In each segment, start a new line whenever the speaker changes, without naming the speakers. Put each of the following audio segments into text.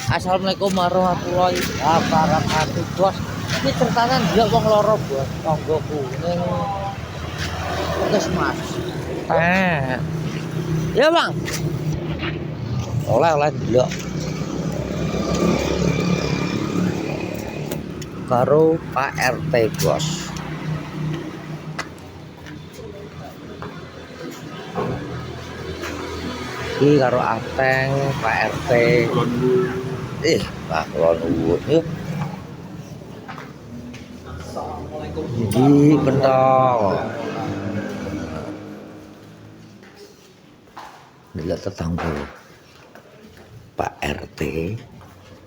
Assalamualaikum warahmatullahi wabarakatuh, Bos. Ini ceritanya dia wong loro, Bos. Tonggoku ning Puskesmas. Ya, Bang. Oleh delok. Karo Pak RT, Bos. Iki karo Ateng, Pak RT. Pak kula nuwun yuk. Iki pentol. Delok tetangga Pak RT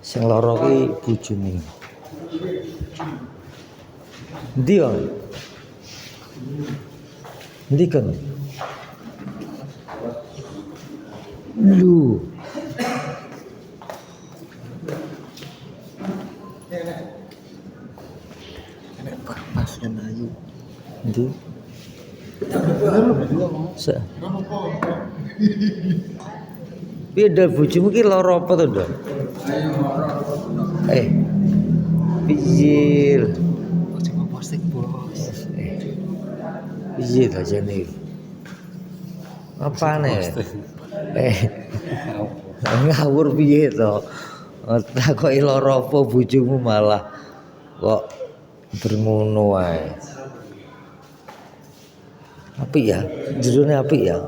sing lara ki bojone. Endi yo? Endi kan? Lu enak pas kan ayu. Endi? Piye dal bojomu ki lara apa to, Ndok? Piye? Coba posting, Bos. Piye ta jane? Apane? Ngawur piye to? Takoki lara apa bojomu malah kok bermono wae. Apik ya? Jerone apik ya?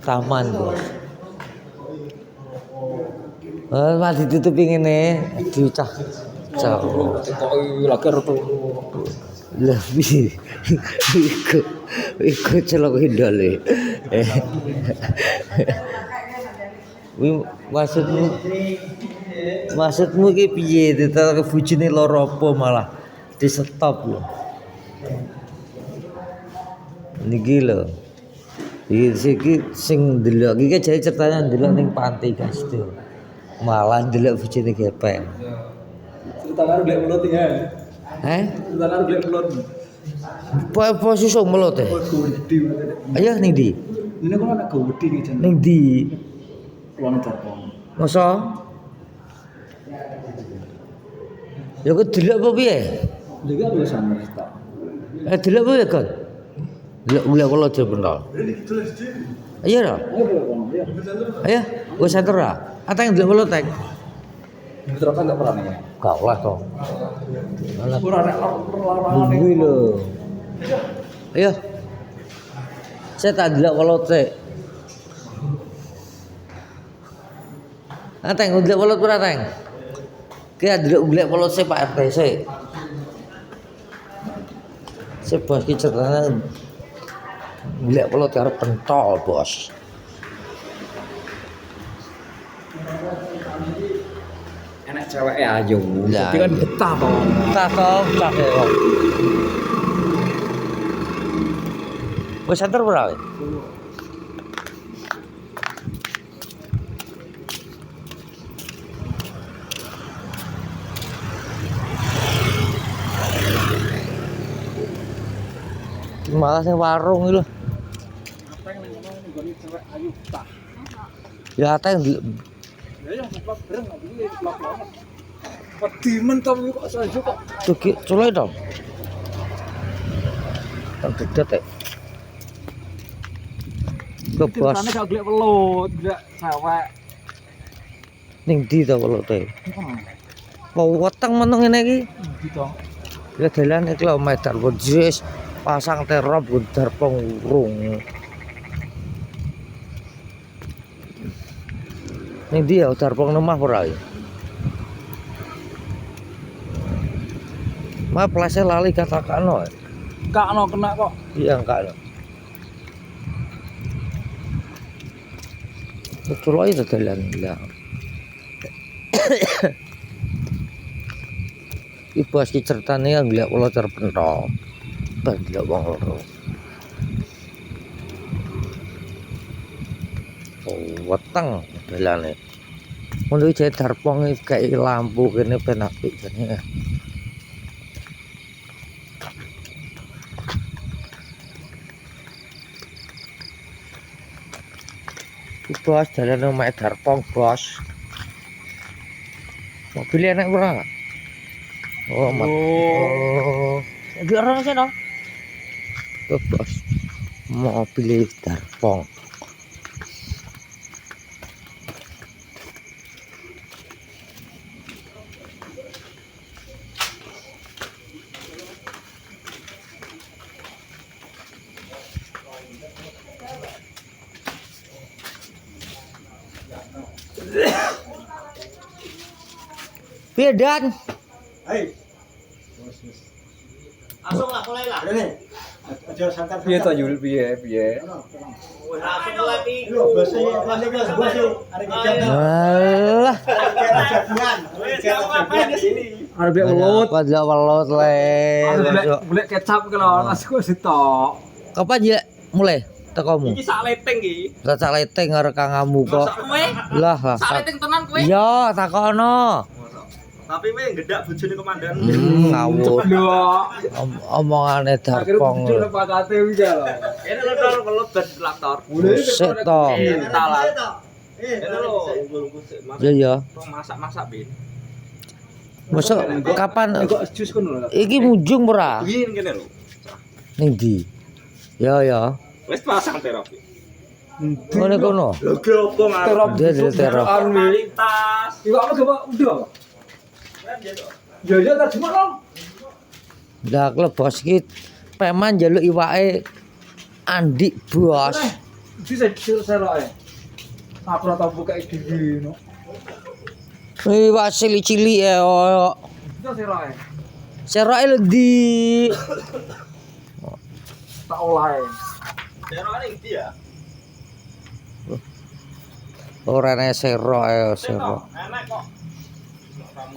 Taman, Bos. Mati ditutupi ngene, diucah. Koki lagi retu. Lah piye? Iku celok hindale. Maksudmu ki piye? Ditel bojone lara apa malah di stop lho. Niki lho. Iki sing ndelok iki jare ceritanya ndelok ning pantai guys tuh. Malah ndelok bojone gepeng.
Ceritanya golek mulut ya. Ceritanya golek mulut.
Posisi melut e. Ayo ning ndi?
Ini kok anak gede iki jan.
Ning ndi?
Ruang Jepang.
Masa? Ya kok delok apa piye?
Lagi apa ya sama kita?
Delok apa ya, Kon? Delok kula aja pentol. Ayo ra. Ayo, wis santer ra. Ateng delok kula tek.
Diterapkan enggak pernah nih.
Gak oleh to.
Ora nek perlawanan
Kuwi lho. Ayo. Saya tak delok kula tek. Ateng delok kula ora, Teng? Ki delok golek kula sik Pak RT sik. Bos ki ceritanya golek kula arep pentol, Bos.
Enak cewek ya ayo.
Lah,
Tapi kan betah to.
Betah to, betah kok. Wis santer ora? Malah sing warung iki lho.
Apa yang nang cewek ayu betah.
Ya ateng
Ya vlog bareng iki vlog banget. Pedimen to kok saja kok.
Cuki culai dong. Tak dedet e. Ke bos.
Ceritanya gak golek welut, golek cewek.
Ning ndi to welote? Mau weteng meneng ngene iki.
Gitu.
Ya dalan iki lho medal wis pasang terop gudar pengurung. Ning ndi ya udar peng nemah ora ya? Ma plase lali katakano.
Kakno kena kok.
Iya enggak lho. Betul aja dalan lah. Ibu asli ceritane yang ngelak kula terpentol. Ben ndelok wong loro. Weteng dalane. Ngono iki darpong kayak lampu kene ben apik jane. Bos, jalan omahe Darpong, Bos. Mobil enak ora? Oh, oh. Di orang sana. Tuh, Bos. Mobil Darpong. Piye Dan?
Hei. Langsung lah mulai lah. Aja santai.
Piye to Yul piye?
Langsung mulai pi. Lho, bose masih kelas 2 sih. Arek ngejak.
Alah,
Jagungan. Ngapain di sini?
Arep welut.
apa aja welut le.
Golek kecap ki lho, nasi kok sitok.
Kapan ya mulai tekomu?
Iki sak leteng iki.
Rasa leteng karo kangamu kok.
Masa kowe?
Lah, lah.
Sak leteng tenan kowe?
Iya, takono.
Tapi kowe gedak bojone komandan.
Ngawur.
Lho.
Omongane
Akhirnya
Darpong.
muncul pakate iki lho.
Ini lho dol welut ban traktor.
Buset to.
Talan. Ini lho unggul-unggul sik mas.
Iya ya.
Masak-masak bin.
Masuk kapan
Kok jus kono lho.
iki munjung ora?
Biyen kene lho.
Ning ndi? Ya ya.
Wis pasang terapi.
Ngene kono.
Lho ge opo ngarep?
Dia di terop.
Kualitas.
Iku apa coba udah. Ya ya tak cuma dong.
Lah klub bos iki peman njaluk iwake Andi bos.
Bisa seroke. Aku ora tau buka iki no.
Iwak cilik-cilik ya.
Bisa seroke.
Seroke lho ndi?
Tak olahe.
Daerah ning ndi ya?
Ora nek serok ya serok.
Enak kok.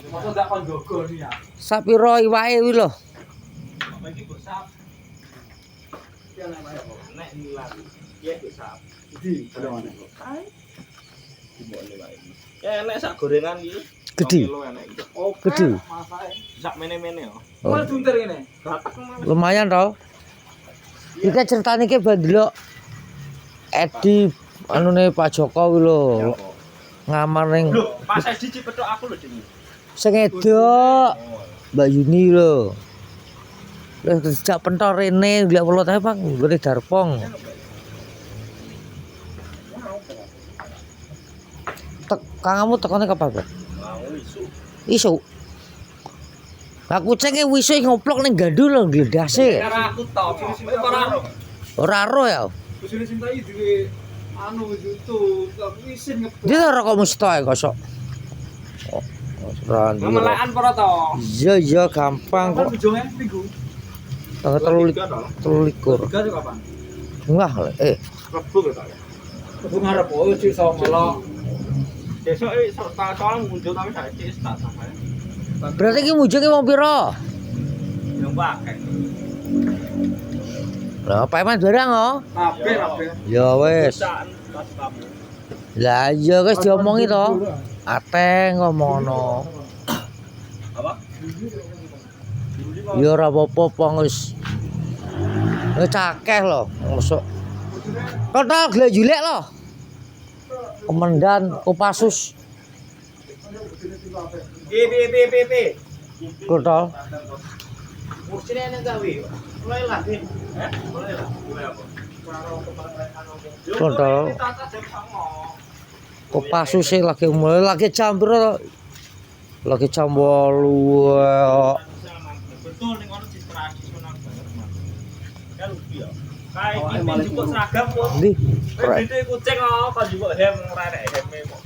Masa ndak kon gogo nih ya.
Sapiro iwake kuwi lho.
Apa iki mbok sap? Nek nilan. Iya mbok sap.
Di ada mana?
Dimbokne wae. Ya enek sak gorengan iki.
Gede.
2 kilo enek iki.
Oke.
Gede.
Masake.
Sak mene-mene yo.
Mal bunter ngene.
Gatek mah.
Lumayan to. Iki ceritane ki bandelok Edi anune Pak Joko kuwi lho. Ngamar ning
Lho, Mas Edi cipethuk aku lho dene.
sing edok Mbak Yuni lho. Lah sejak pentor rene golek welut ae Bang, ngene Darpong. Kangamu tekone kapan, Pak?
Mau isu.
Isu. Lah kucinge wisu ngoplok ning gandul lho gledase.
Karena aku tau, ora
Ora ro ya.
Bojone Sintai duwe anu YouTube, tapi isin ngebut.
Dia ora kok mesti ae kosok. Ora ndi.
Memelakan para to.
Iya iya gampang
Kan
kok.
bojonge minggu.
Tanggal 23.
Gawe kapan?
Wah,
Rebu to ya.
Kebu ngarep oh cik sama melok.
Besok sok soal muncul tapi saiki wis tak sampe.
berarti iki mujunge wong pira?
Yang pakai.
Lah, payman barang oh.
Kabeh.
Ya wis.
Caan pas kamu.
Lah iya wis diomongi to. Ate ngomono.
Apa?
Ya ora apa-apa pong wis. Wis akeh lho, mosok. Total glejulek lho. Komandan Kopassus.
P.
Total.
Mursine nang gawe. Mulai lah, Bin. Mulai lah. Mulai apa?
Total. Kopassus e lagi mulai lagi jam piro? Lagi jam 8.
Betul ning ono tradisional banget, Mas. Kan lucu ya. Kayak iki juga seragam kok.
Ndi?
Gede kucing kok kan juga hem ora enek heme kok.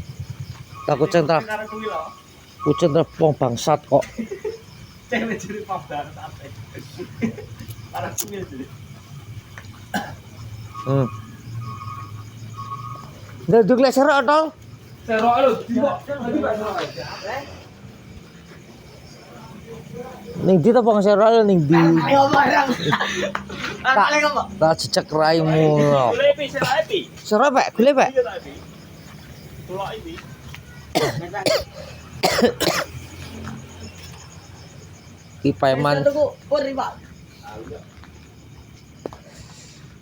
Takut centra,
Karo kuwi lho.
kucing wong bangsat kok.
Cewek ciri pabdan sate. Para kuwi jadi.
Nduk lek serok to.
Seroke lho dibok. Tadi Pak seroke.
Ning ndi to bang serok ning ndi?
Ayo barang.
Tak cecek raimu.
Golek pi serae pi.
Serok Pak, golek Pak.
Iya ta pi. Tulok iki.
Ki payman.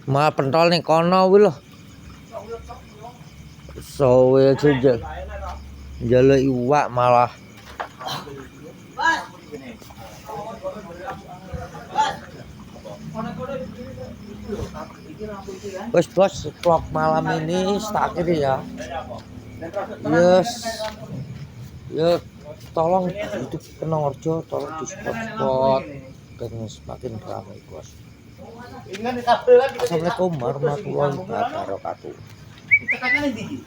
Ma pentol ning kono kuwi lho. Sowe aja jaluk iwak malah. Wes bos, vlog malam ini tak akhiri ya. Yes. Ya tolong YouTube Kenongorjo, tolong di spot dan semakin ramai bos. Assalamualaikum warahmatullahi wabarakatuh.
Tekanannya tinggi.